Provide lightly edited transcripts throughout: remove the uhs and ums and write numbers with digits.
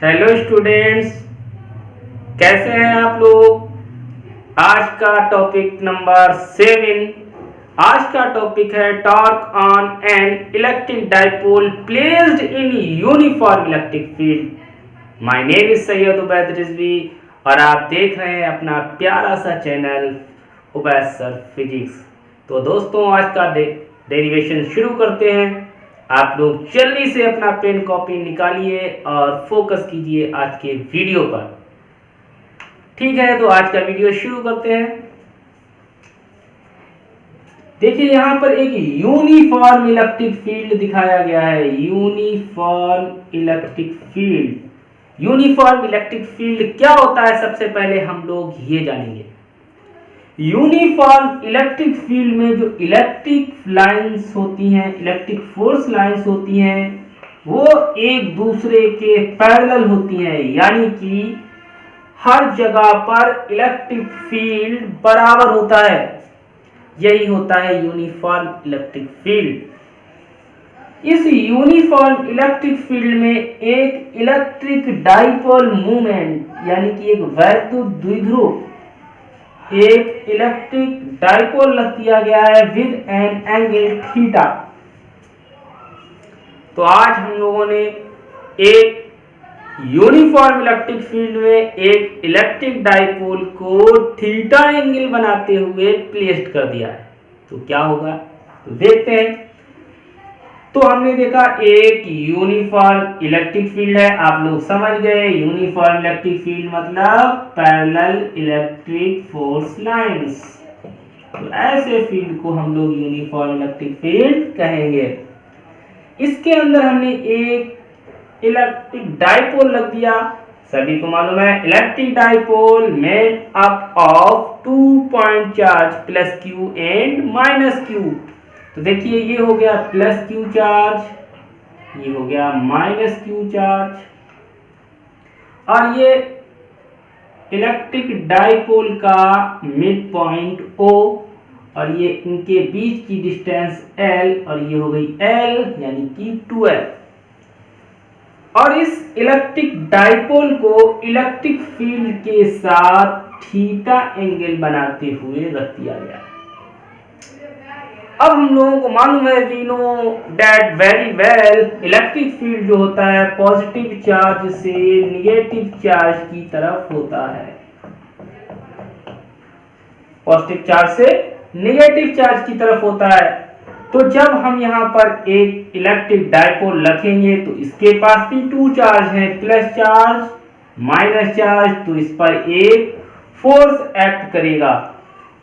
Hello students, कैसे हैं आप लोग। आज का टॉपिक नंबर 7। आज का टॉपिक है torque on an electric dipole placed in uniform electric field. My name is Syed Ubaid Rizvi और आप देख रहे हैं अपना प्यारा सा चैनल उबैद सर फिजिक्स। तो दोस्तों, आज का डेरिवेशन शुरू करते हैं। आप लोग जल्दी से अपना पेन कॉपी निकालिए और फोकस कीजिए आज के वीडियो पर। ठीक है, तो आज का वीडियो शुरू करते हैं। देखिए, यहां पर एक यूनिफॉर्म इलेक्ट्रिक फील्ड दिखाया गया है। Uniform electric field. Uniform electric field क्या होता है, सबसे पहले हम लोग ये जानेंगे। यूनिफॉर्म इलेक्ट्रिक फील्ड में जो इलेक्ट्रिक लाइंस होती हैं, इलेक्ट्रिक फोर्स लाइंस होती हैं, वो एक दूसरे के पैरेलल होती हैं, यानी कि हर जगह पर इलेक्ट्रिक फील्ड बराबर होता है। यही होता है यूनिफॉर्म इलेक्ट्रिक फील्ड। इस यूनिफॉर्म इलेक्ट्रिक फील्ड में एक इलेक्ट्रिक डाइपोल मूवमेंट यानी कि एक वैद्युत द्विध्रुव, एक इलेक्ट्रिक डाइपोल रख दिया गया है विद एन एंगल थीटा। तो आज हम लोगों ने एक यूनिफॉर्म इलेक्ट्रिक फील्ड में एक इलेक्ट्रिक डाइपोल को थीटा एंगल बनाते हुए प्लेस्ड कर दिया है। तो क्या होगा, तो देखते हैं। तो हमने देखा एक यूनिफॉर्म इलेक्ट्रिक फील्ड है। आप लोग समझ गए, यूनिफॉर्म इलेक्ट्रिक फील्ड मतलब पैरेलल इलेक्ट्रिक फोर्स लाइंस। तो ऐसे फील्ड को हम लोग यूनिफॉर्म इलेक्ट्रिक फील्ड कहेंगे। इसके अंदर हमने एक इलेक्ट्रिक डाइपोल रख दिया। सभी को मालूम है electric dipole made up of 2 point charge plus Q and minus Q. तो देखिए, ये हो गया प्लस क्यू चार्ज, ये हो गया माइनस क्यू चार्ज, और ये इलेक्ट्रिक डाइपोल का मिड पॉइंट O, और ये इनके बीच की डिस्टेंस L, और ये हो गई L यानी कि 2L। और इस इलेक्ट्रिक डाइपोल को इलेक्ट्रिक फील्ड के साथ थीटा एंगल बनाते हुए रख दिया गया। अब हम लोगों को मालूम है, we know that very well, electric field जो होता है पॉजिटिव चार्ज से निगेटिव चार्ज की तरफ होता है। पॉजिटिव चार्ज से निगेटिव चार्ज की तरफ होता है। तो जब हम यहाँ पर एक इलेक्ट्रिक डाइपोल रखेंगे तो इसके पास भी 2 चार्ज है, प्लस चार्ज माइनस चार्ज। तो इस पर एक फोर्स एक्ट करेगा।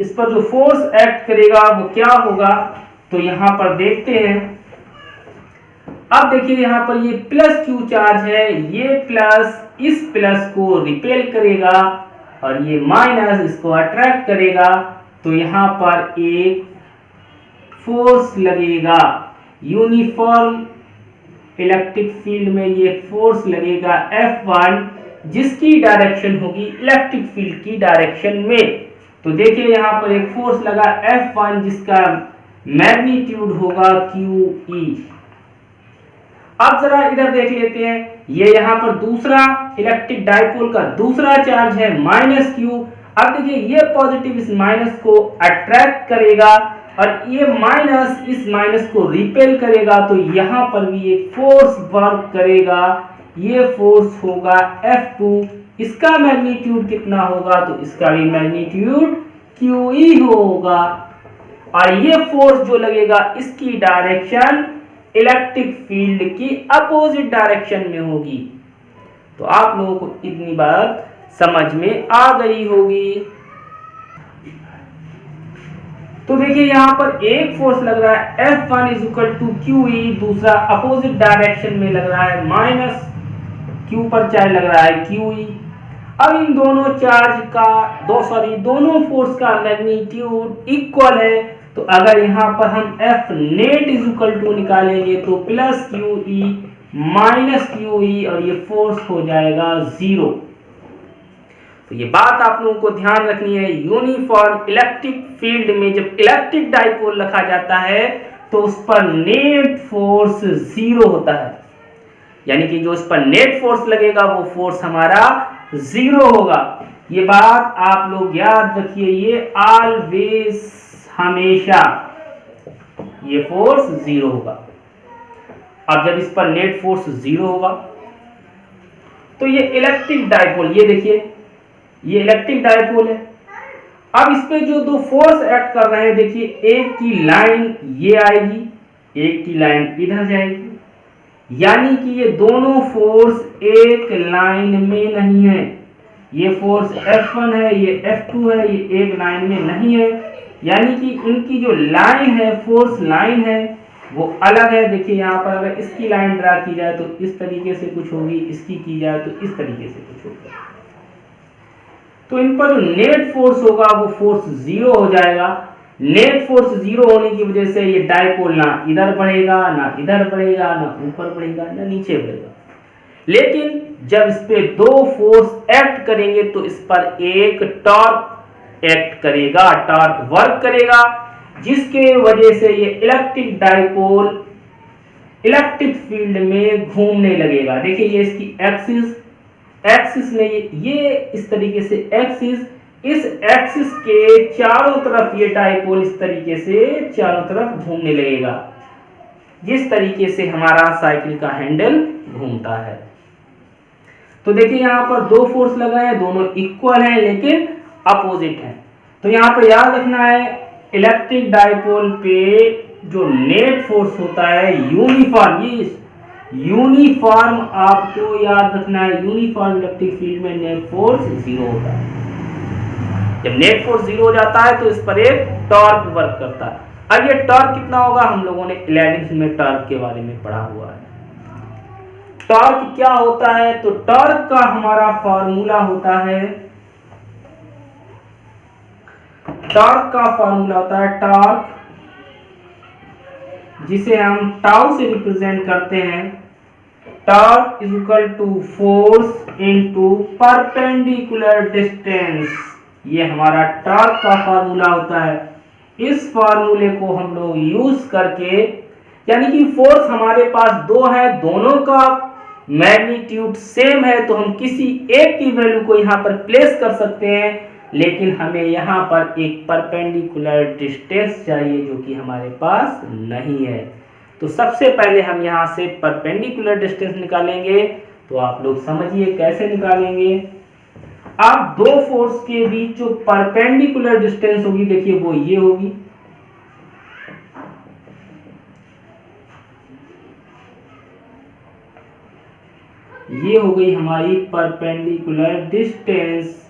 इस पर जो फोर्स एक्ट करेगा वो क्या होगा, तो यहां पर देखते हैं। अब देखिए, यहां पर ये प्लस क्यू चार्ज है, ये प्लस इस प्लस को रिपेल करेगा और ये माइनस इसको अट्रैक्ट करेगा। तो यहां पर एक फोर्स लगेगा। यूनिफॉर्म इलेक्ट्रिक फील्ड में ये फोर्स लगेगा F1, जिसकी डायरेक्शन होगी इलेक्ट्रिक फील्ड की डायरेक्शन में। तो देखिए, यहां पर एक फोर्स लगा F1 जिसका मैग्नीट्यूड होगा QE। अब जरा इधर देख लेते हैं, ये यहां पर दूसरा इलेक्ट्रिक डाइपोल का दूसरा चार्ज है माइनस Q। अब देखिए, ये पॉजिटिव इस माइनस को अट्रैक्ट करेगा और ये माइनस इस माइनस को रिपेल करेगा। तो यहां पर भी एक फोर्स वर्क करेगा, ये फोर्स होगा F2। इसका मैग्नीट्यूड कितना होगा, तो इसका भी मैग्नीट्यूड QE होगा। और ये फोर्स जो लगेगा इसकी डायरेक्शन इलेक्ट्रिक फील्ड की अपोजिट डायरेक्शन में होगी। तो आप लोगों को इतनी बात समझ में आ गई होगी। तो देखिए, यहां पर एक फोर्स लग रहा है F1 is equal to QE, दूसरा अपोजिट डायरेक्शन में लग रहा है माइनस Q पर चार्ज लग रहा है QE। अब इन दोनों चार्ज का दोनों फोर्स का मैग्नीट्यूड इक्वल है। तो अगर यहाँ पर हम F net is equal to निकालेंगे तो प्लस QE माइनस QE, और ये फोर्स हो जाएगा 0। तो ये बात आप लोगों को ध्यान रखनी है। यूनिफॉर्म इलेक्ट्रिक फील्ड में जब इलेक्ट्रिक डाइपोल रखा जाता है तो उस पर नेट फोर्स 0 होता है। यानी कि जो इस पर नेट फोर्स लगेगा वो फोर्स हमारा 0 होगा। ये बात आप लोग याद रखिए, ये ऑलवेज, हमेशा ये फोर्स 0 होगा। अब जब इस पर नेट फोर्स 0 होगा तो ये इलेक्ट्रिक डाइपोल, ये देखिए ये इलेक्ट्रिक डाइपोल है। अब इस पे जो दो फोर्स एक्ट कर रहे हैं, देखिए एक की लाइन ये आएगी, एक की लाइन इधर जाएगी, यानी कि ये दोनों फोर्स एक लाइन में नहीं है। ये फोर्स F1 है, ये F2 है, ये एक लाइन में नहीं है, यानी कि इनकी जो लाइन है, फोर्स लाइन है, वो अलग है। देखिए यहाँ पर अगर इसकी लाइन ड्रा की जाए तो इस तरीके से कुछ होगी, इसकी की जाए तो इस तरीके से कुछ होगा। तो इन पर जो नेट फोर्स होगा वो फोर्स 0 हो जाएगा। नेट फोर्स 0 होने की वजह से ये डाइपोल ना इधर बढ़ेगा, ना इधर बढ़ेगा, ना ऊपर बढ़ेगा, ना नीचे बढ़ेगा। लेकिन जब इस पे दो फोर्स एक्ट करेंगे तो इस पर एक टॉर्क एक्ट करेगा, टॉर्क वर्क करेगा, जिसके वजह से ये इलेक्ट्रिक डाइपोल इलेक्ट्रिक फील्ड में घूमने लगेगा। देखिए ये इसकी एक्सिस में ये इस तरीके से एक्सिस, इस एक्सिस के चारों तरफ ये डाइपोल इस तरीके से चारों तरफ घूमने लगेगा, जिस तरीके से हमारा साइकिल का हैंडल घूमता है। तो देखिए यहाँ पर दो फोर्स लगाए हैं, दोनों इक्वल हैं लेकिन अपोजिट हैं। तो यहाँ पर याद रखना है, इलेक्ट्रिक डाइपोल पे जो नेट फोर्स होता है यूनिफॉर्म, ये यूनिफॉर्म आपको याद रखना है, यूनिफॉर्म इलेक्ट्रिक फील्ड में नेट फोर्स 0 होता है। जब नेट फोर्स 0 हो जाता है तो इस पर एक टॉर्क वर्क करता है। अब ये टॉर्क कितना होगा, हम लोगों ने 11th में टॉर्क के बारे में पढ़ा हुआ है। टॉर्क क्या होता है, तो टॉर्क का हमारा फॉर्मूला होता है, टॉर्क का फॉर्मूला होता है टॉर्क, जिसे हम टाउ से रिप्रेजेंट करते हैं। Torque is equal to force into perpendicular distance, ये हमारा टॉर्क का फॉर्मूला होता है। इस फॉर्मूले को हम लोग यूज करके, यानी कि फोर्स हमारे पास दो है, दोनों का मैग्नीट्यूड सेम है, तो हम किसी एक की वैल्यू को यहाँ पर प्लेस कर सकते हैं, लेकिन हमें यहाँ पर एक परपेंडिकुलर डिस्टेंस चाहिए जो कि हमारे पास नहीं है। तो सबसे पहले हम यहाँ से परपेंडिकुलर डिस्टेंस निकालेंगे। तो आप लोग समझिए कैसे निकालेंगे। अब दो फोर्स के बीच जो परपेंडिकुलर डिस्टेंस होगी, देखिए वो ये होगी, ये हो गई हमारी परपेंडिकुलर डिस्टेंस।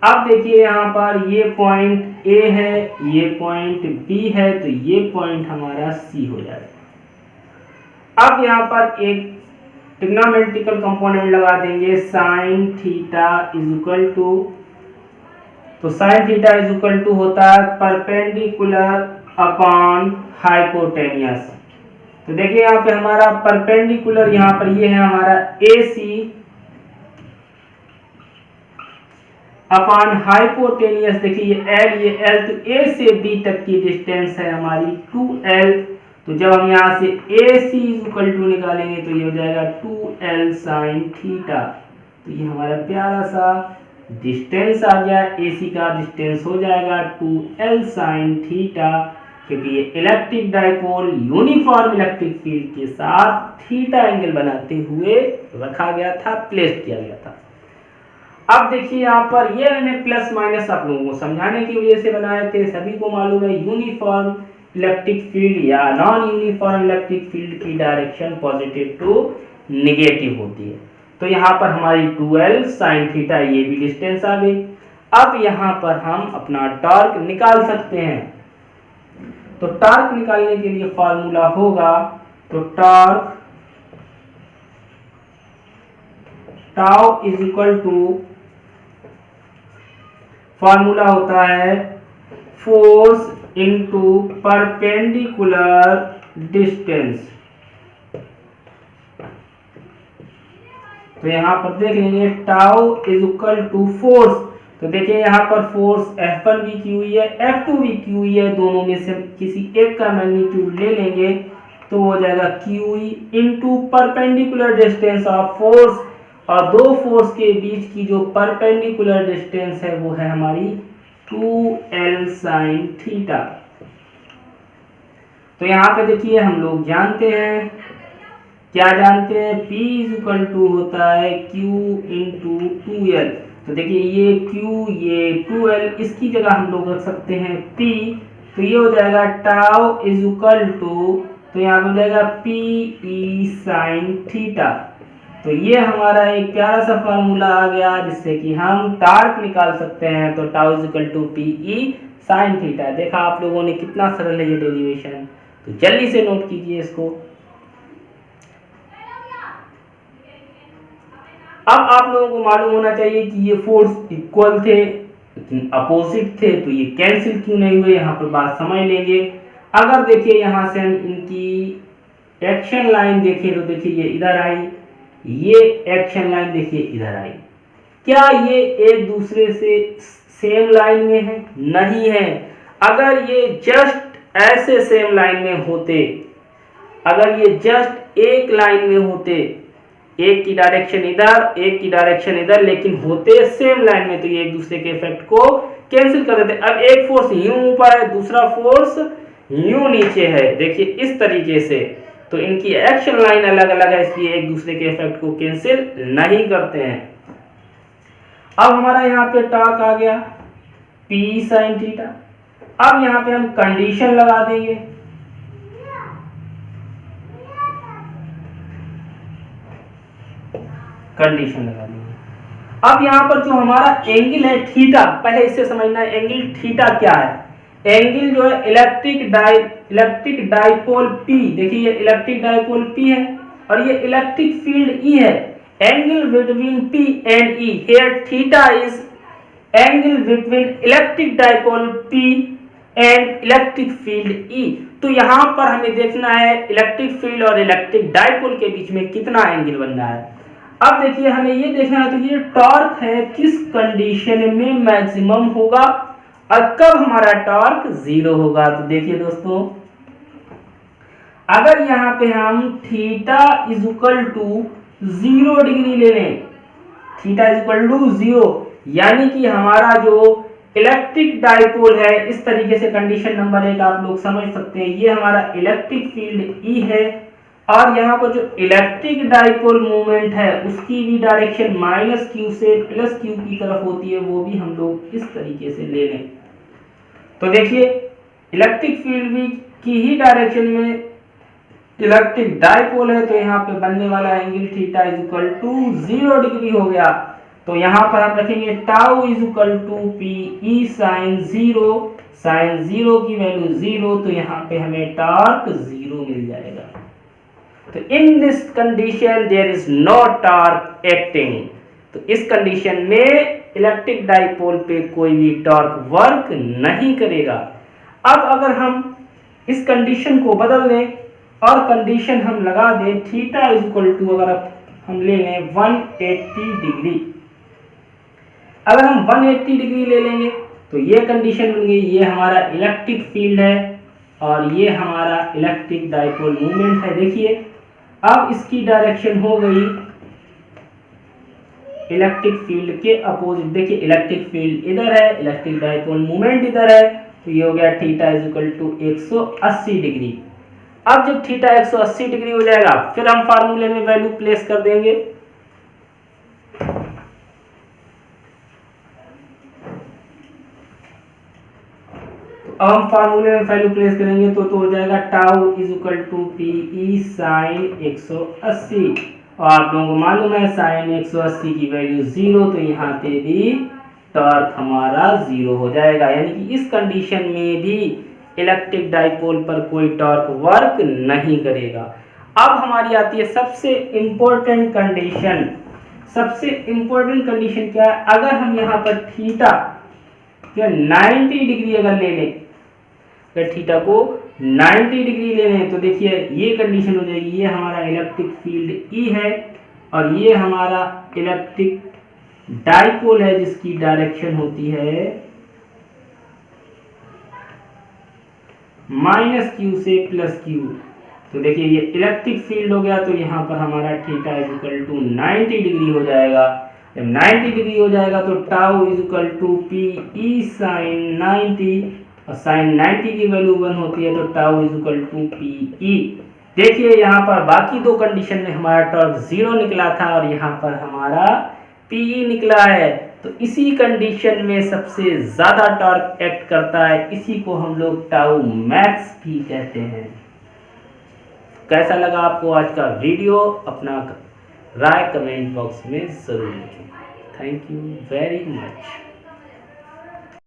अब देखिए यहाँ पर ये पॉइंट A है, ये पॉइंट B है, तो ये पॉइंट हमारा C हो जाएगा। अब यहाँ पर एक ट्रिग्नोमेट्रिकल कंपोनेंट लगा देंगे, sine theta is equal to, तो sine theta is equal to होता है परपेंडिकुलर अपॉन हाइपोटेनियस। तो देखिए यहाँ पे हमारा परपेंडिकुलर, यहाँ पर ये है हमारा AC अपॉन हाइपोटेनियस, देखिए ये L, तो A से B तक की डिस्टेंस है हमारी 2L। तो जब हम यहाँ से AC इक्वल टू निकालेंगे तो ये हो जाएगा 2L साइन थीटा। तो ये हमारा प्यारा सा डिस्टेंस आ गया, AC का डिस्टेंस हो जाएगा 2L साइन थीटा, क्योंकि ये electric dipole uniform electric field के साथ थीटा एंगल बनाते हुए रखा गया था, प्लेस किया गया था। अब देखिए यहाँ पर ये मैंने प्लस माइनस आप लोगों को समझाने की वजह से बनाए थे। सभी को मालूम है यूनिफॉर्म इलेक्ट्रिक फील्ड या नॉन यूनिफॉर्म इलेक्ट्रिक फील्ड की डायरेक्शन पॉजिटिव टू नेगेटिव होती है। तो यहाँ पर हमारी 2L साइन थीटा, ये भी डिस्टेंस आ गई। अब यहाँ पर हम अपना टॉर्क निकाल सकते हैं। तो टॉर्क निकालने के लिए फॉर्मूला होगा, तो torque tau is equal to, formula होता है फोर्स इनटू परपेंडिकुलर डिस्टेंस। तो यहां पर देख लेंगे tau is equal to force, तो देखिए यहाँ पर फोर्स F1 भी की हुई है, F2 भी की हुई है, दोनों में से किसी एक का मैग्नीट्यूड ले लेंगे तो हो जाएगा QE into perpendicular distance of force, और दो फोर्स के बीच की जो परपेंडिकुलर डिस्टेंस है वो है हमारी 2L sin थीटा। तो यहाँ पे देखिए हम लोग जानते हैं, क्या जानते हैं, P इज इक्वल टू होता है Q इंटू 2L। तो देखिए ये Q ये 2L, इसकी जगह हम लोग रख सकते हैं P, तो ये हो जाएगा टाउ इज इक्वल टू, तो यहाँ पे हो जाएगा PE sin थीटा। तो ये हमारा एक प्यारा सा फार्मूला आ गया जिससे कि हम टार्क निकाल सकते हैं। तो tau is equal to PE sin theta. देखा आप लोगों ने कितना सरल है ये डेरिवेशन, तो जल्दी से नोट कीजिए इसको। अब आप लोगों को मालूम होना चाहिए कि ये फोर्स इक्वल थे लेकिन अपोजिट थे, तो ये कैंसिल क्यों नहीं हुए, यहाँ पर बात समझ लेंगे। अगर देखिए यहाँ से हम इनकी एक्शन लाइन देखें तो देखिए ये इधर आई, ये एक्शन लाइन देखिए इधर आई, क्या ये एक दूसरे से सेम लाइन में है? नहीं है। अगर ये जस्ट ऐसे सेम लाइन में होते, अगर ये जस्ट एक लाइन में होते, एक की डायरेक्शन इधर एक की डायरेक्शन इधर, लेकिन होते सेम लाइन में, तो ये एक दूसरे के इफेक्ट को कैंसिल कर देते। अब एक फोर्स यूं ऊपर है, दूसरा फोर्स यूं नीचे है, देखिए इस तरीके से, तो इनकी एक्शन लाइन अलग अलग है, इसलिए एक दूसरे के इफेक्ट को कैंसिल नहीं करते हैं। अब हमारा यहाँ पे टॉर्क आ गया P sin थीटा। अब यहाँ पे हम कंडीशन लगा देंगे, कंडीशन लगा देंगे। अब यहाँ पर जो हमारा एंगल है थीटा, पहले इससे समझना है एंगल थीटा क्या है। एंगल जो है इलेक्ट्रिक डाइपोल P, देखिए ये इलेक्ट्रिक डाइपोल P है और ये इलेक्ट्रिक फील्ड E है। Angle between P and E, here theta is angle between electric dipole P and electric field E। तो यहाँ पर हमें देखना है इलेक्ट्रिक फील्ड और इलेक्ट्रिक डाइपोल के बीच में कितना एंगल बन रहा है। अब देखिए हमें ये देखना है, तो ये टॉर्क है किस कंडीशन में मैक्सिमम होगा और कब हमारा टॉर्क 0 होगा। तो देखिए दोस्तों, अगर यहाँ पे हम theta is equal to 0 degree ले लें, थीटा इज इक्वल टू 0, यानी कि हमारा जो इलेक्ट्रिक डाइपोल है, इस तरीके से कंडीशन नंबर 1 आप लोग समझ सकते हैं, ये हमारा इलेक्ट्रिक फील्ड E है और यहाँ पर जो इलेक्ट्रिक डाइपोल मूवमेंट है उसकी भी डायरेक्शन -q से +q की तरफ होती है, वो भी हम लोग इस तरीके से ले लें। तो देखिए इलेक्ट्रिक फील्ड भी की ही डायरेक्शन में इलेक्ट्रिक डाइपोल है, तो यहाँ पे बनने वाला angle theta is equal to 0 degree हो गया। तो यहाँ पर हम रखेंगे tau is equal to PE sin 0 की वैल्यू 0, तो यहाँ पे हमें टॉर्क 0 मिल जाएगा। तो in this condition there is no torque acting, तो इस कंडीशन में इलेक्ट्रिक डाइपोल पे कोई भी टॉर्क वर्क नहीं करेगा। अब अगर हम इस कंडीशन को बदल दें और कंडीशन हम लगा दें थीटा इज इक्वल टू, अगर हम ले लें 180 डिग्री, अगर हम 180 डिग्री ले लेंगे तो ये कंडीशन बन गई, ये हमारा इलेक्ट्रिक फील्ड है और ये हमारा इलेक्ट्रिक डाइपोल मूवमेंट है। देखिए अब इसकी डायरेक्शन हो गई इलेक्ट्रिक फील्ड के अपोजिट, देखिए इलेक्ट्रिक फील्ड इधर है, इलेक्ट्रिक डाइपोल मूवमेंट इधर है, तो ये हो गया theta is equal to 180 degree. अब जब थीटा 180 डिग्री हो जाएगा फिर हम फार्मूले में वैल्यू प्लेस कर देंगे। अब हम फार्मूले में वैल्यू प्लेस करेंगे तो हो जाएगा tau is equal to PE sin 180, और आप लोगों को मालूम है sin 180 की वैल्यू 0, तो यहाँ पे भी टॉर्क हमारा 0 हो जाएगा, यानी कि इस कंडीशन में भी इलेक्ट्रिक डाइपोल पर कोई टॉर्क वर्क नहीं करेगा। अब हमारी आती है सबसे इंपॉर्टेंट कंडीशन। सबसे इंपॉर्टेंट कंडीशन क्या है, अगर हम यहाँ पर थीटा 90 डिग्री अगर ले लें, अगर थीटा को 90 डिग्री ले लें तो देखिए ये कंडीशन हो जाएगी, ये हमारा इलेक्ट्रिक फील्ड E है और ये हमारा इलेक्ट्रिक डाइपोल है जिसकी डायरेक्शन होती है -q से +q। तो देखिए ये इलेक्ट्रिक फील्ड हो गया, तो यहाँ पर हमारा theta is equal to 90 degree हो जाएगा। जब 90 डिग्री हो जाएगा तो tau is equal to P E sine 90, और साइन 90 की वैल्यू 1 होती है, तो tau is equal to P E. देखिए यहाँ पर बाकी दो कंडीशन में हमारा टॉर्क 0 निकला था और यहाँ पर हमारा पी निकला है। तो इसी कंडीशन में सबसे ज्यादा टॉर्क एक्ट करता है, इसी को हम लोग टाउ मैक्स भी कहते हैं। कैसा लगा आपको आज का वीडियो, अपना राय कमेंट बॉक्स में जरूर लिखें। Thank you very much.